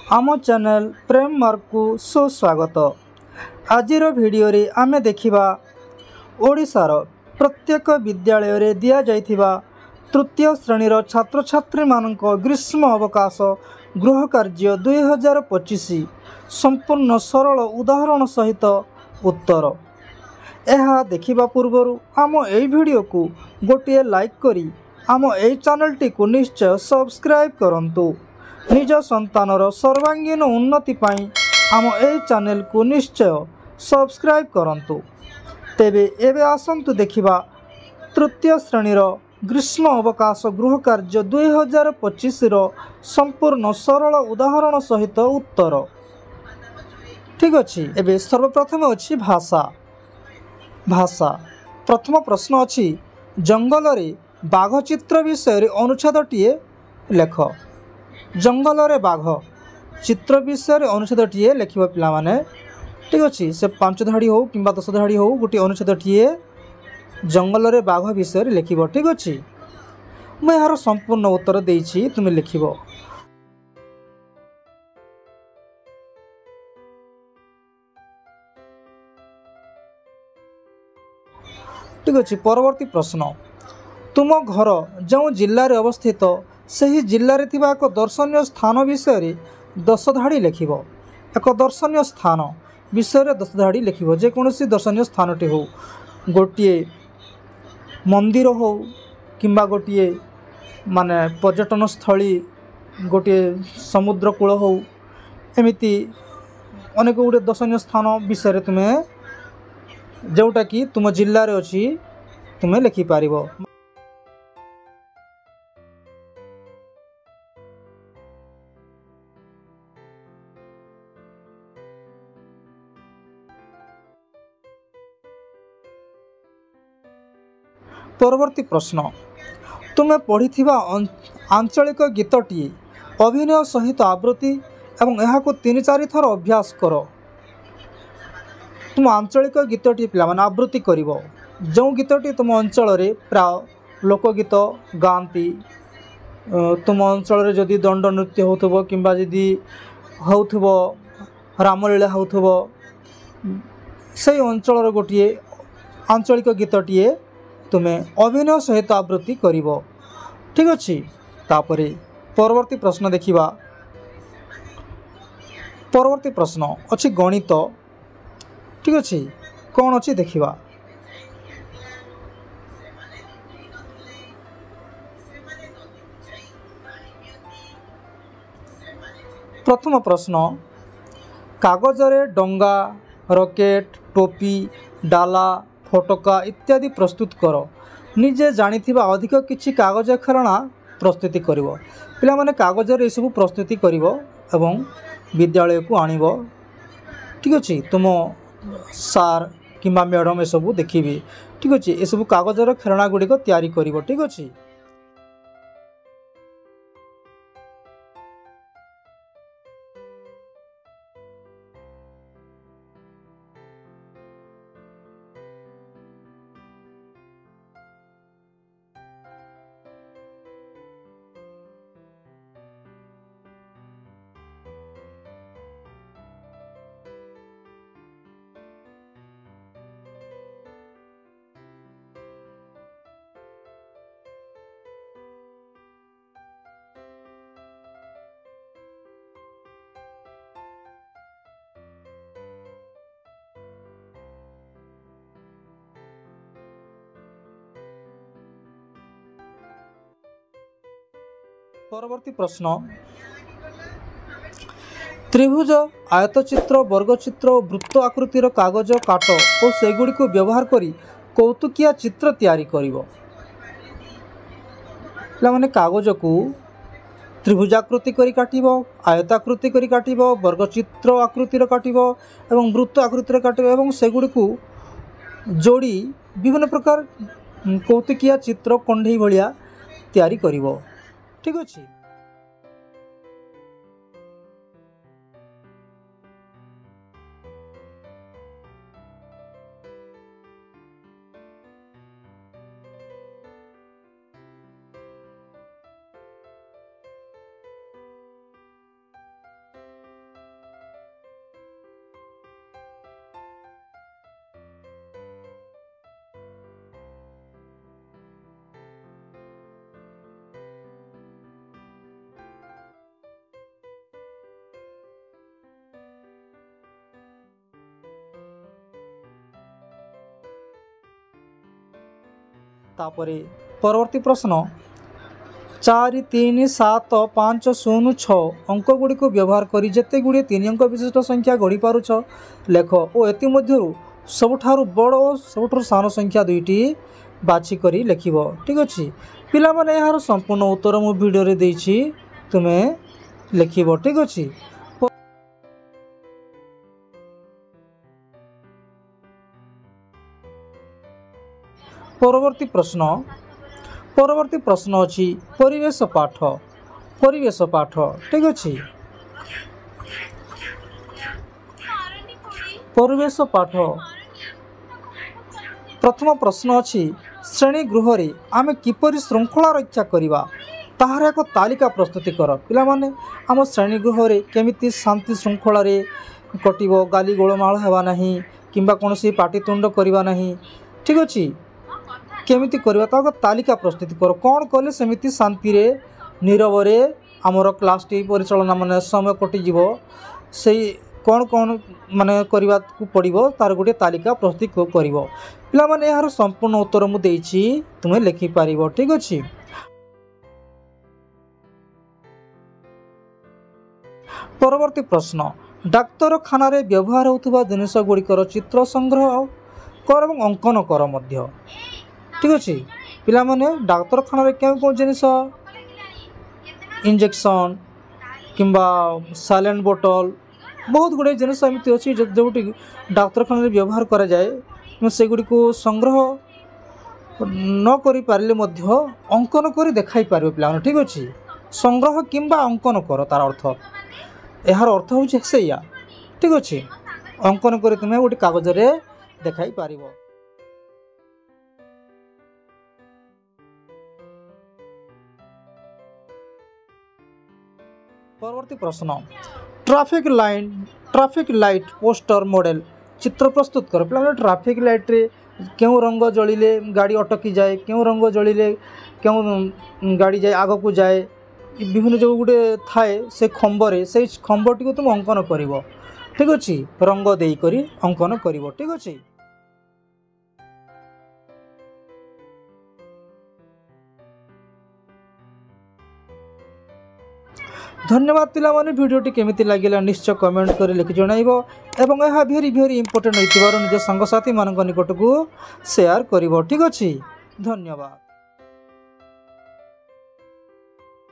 आम चैनल प्रेम मार्क को सुस्वागत। आजिर भिडियो रे आमे देखिबा ओडिशार प्रत्येक विद्यालय रे दिया जाइथिबा तृतीय श्रेणी छात्र छात्री मानक ग्रीष्म अवकाश गृह कार्य 2025 संपूर्ण सरल उदाहरण सहित उत्तर। यह देखिबा पूर्वरु आम एई भिडियो को गोटे लाइक करी आम एई चैनल टी को निश्चय सब्सक्राइब करंतु। निज संतानर सर्वांगीन उन्नति पाई आम एई चैनल को निश्चय सब्सक्राइब करंतु। तेबे एबे आसंतु देखिबा तृतीय श्रेणीर ग्रीष्म अवकाश गृह कार्य 2025 संपूर्ण सरल उदाहरण सहित उत्तर। ठीक अच्छे। एबे सर्वप्रथम अच्छी भाषा। भाषा प्रथम प्रश्न अच्छी जंगल रे बाघ चित्र विषय अनुच्छेद टीए लेख। जंगल रे बाघ चित्र विषय अनुच्छेद टीए लिखा पिला माने। ठीक अच्छे। से 5 धाड़ी हो कि 10 धाड़ी हो गोटे अनुच्छेद टीए जंगल रे बाघ विषय लिख। ठीक अच्छे। मैं यार संपूर्ण उत्तर देइछि तुम लिख। ठीक अच्छे। परवर्ती प्रश्न तुम घर जो जिले में अवस्थित सही जिले में एक दर्शनीय स्थान विषय 10 धाड़ी लिख। एक दर्शनीय स्थान विषय 10 धाड़ी लिख। जेकोसी दर्शनीय स्थानटी हो गोटे मंदिर हो कि गोटे माने पर्यटन स्थली गोटे समुद्र कूल हो एमती अनेक गुड़े दर्शनीय स्थान विषय तुम्हें जोटा कि तुम जिले में अच्छी तुम्हें लिखिपार। परवर्ती प्रश्न तुम्हें पढ़ी आंचलिक गीतटी अभिनय सहित आवृत्ति एवं यह 3-4 थर अभ्यास कर। तुम आंचलिक गीतटी पिला माने आवृत्ति कर जो गीतटी तुम अंचल प्राय लोकगीत गाँती तुम अंचल जदि दंड नृत्य होथबो किंबा जदि होथबो रामलीला होथबो से अंचल गोटे आंचलिक गीतटी तुम्हें अभिनय सहित आवृत्ति करिवो। ठीक अच्छे। तापरे परवर्ती प्रश्न देखिबा। परवर्ती प्रश्न अच्छी गणित। ठीक अच्छे। कौन अच्छी देखिबा। प्रथम प्रश्न कागज रे डंगा रॉकेट टोपी डाला फटका इत्यादि प्रस्तुत कर। निजे जानिथिबा अधिक किछि कागज खेलना प्रस्तुति करिवो। पिला माने कागज रे सब प्रस्तुति करिवो एवं विद्यालय को आनिवो। ठीक अच्छे। तुम सार किंबा मैडम ए सब देखिबे। ठीक अच्छे। ए सब कागज रे खेलना गुडी को तैयारी करिवो। ठीक अच्छे। परवर्ती प्रश्न त्रिभुज आयतचित्र वर्गचित्र और वृत्त आकृतिर कागज काट और सेगुड़ी को व्यवहार करी कौतुकिया चित्र तैयारी करिवो। माने कागज को त्रिभुजाकृति करी काटिबो आयताकृति करी काटिबो वर्गचित्र आकृतिर काटिबो एवं वृत्त आकृतिर काटिबो एवं सेगुड़ी को जोड़ी विभिन्न प्रकार कौतुकिया चित्र कंढई भलिया तैयारी करिवो। ठीक अच्छे। तापरे परवर्ती प्रश्न 4 3 7 5 0 6 अंक गुड़ी को व्यवहार करी जेते गुड़े 3 अंक विशिष्ट संख्या गढ़ी पारुछ लेख और एमध्यु सबुठारु बड़ और सबुठारु सान संख्या दुईटी बाछि करी लेखिब। ठीक अच्छे पिला माने यार संपूर्ण उत्तर मु वीडियो रे देछि तुमे लेखिब। ठीक अच्छे परवर्ती प्रश्न अच्छी परिवेश पाठ। ठीक अच्छे परिवेश पाठ प्रथम प्रश्न अच्छी श्रेणी गृह रे आमे किपरि श्रृंखला रक्षा करिबा ताहार एक तालिका प्रस्तुति कर। पिला माने आम श्रेणी गृह रे केमिति शांति श्रृंखला रे कटिबो गाली गोलमाल हेबा नाही किंबा कोनोसी पाटितुंड करिबा नाही। ठीक अच्छे केमिति करबा ताको तालिका प्रस्तुति कर कौन कले सेमिति शांति रे नीरव रे आमर क्लास टी परिचालना माने समय कटि जीवो सेही कौन कौन माने करबा को पड़िबो तार गोटे तालिका प्रस्तुत करिवो। पिला माने यार संपूर्ण उत्तर मु देछि तुमे लिखि पारिबो। ठीक अछि परवर्ती प्रश्न डाक्तरखाना रे व्यवहार होतबा जिनिस गुड़िकर चित्र संग्रह कर एवं अंकन कर मध्य। ठीक अच्छे पिला माने डाक्तरखाना रे क्यों कौन जिनिस इंजेक्शन किंबा साइलेंट बोतल बहुत गुड़े जिनिस एमती अच्छी जोटी डाक्तरखाना रे व्यवहार करा जाए से गुड़ी को संग्रह न करि पारिले मध्य अंकन करी देखाई पारिबो पिला माने। ठीक अच्छे संग्रह किंबा अंकन कर तार अर्थ यार अर्थ होछि सेया। ठीक अच्छे अंकन करी तुमे गोटे कागज रे देखाई पारिबो। परवर्ती प्रश्न ट्रैफिक लाइट पोस्टर मॉडल चित्र प्रस्तुत कर। पिला ट्रैफिक लाइट रे क्यों रंग जलिले गाड़ी अटकी जाए क्यों रंग जलिले क्यों गाड़ी जाए आग को जाए विभिन्न जो गोटे थाए से खंबरे से खंबटी को तुम अंकन करिवो। ठीक अच्छे रंग देई करी अंकन करिवो। ठीक अच्छे धन्यवाद पिला माने वीडियोटी केमिति लागिला निश्चय कमेंट कर लिखि जणाइबो एवं यह भेरी इंपोर्टेंट होइतिबार निज संगसाथी मानक निकट को शेयर करिवो। ठीक अछि धन्यवाद।